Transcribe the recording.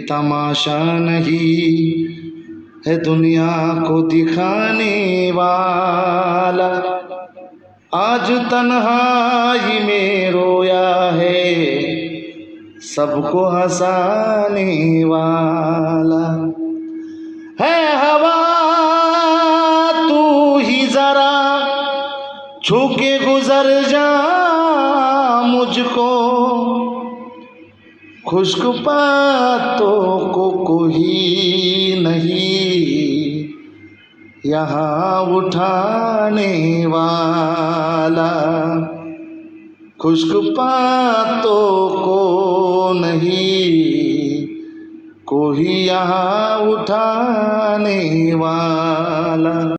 तमाशा नहीं है दुनिया को दिखाने वाला। आज तन्हाई में रोया है सबको हंसाने वाला। है हवा तू ही जरा छू के गुजर जा मुझको, खुश्क बातों को कोई नहीं यहाँ उठाने वाला। खुश्क बातों को नहीं कोई यहाँ उठाने वाला।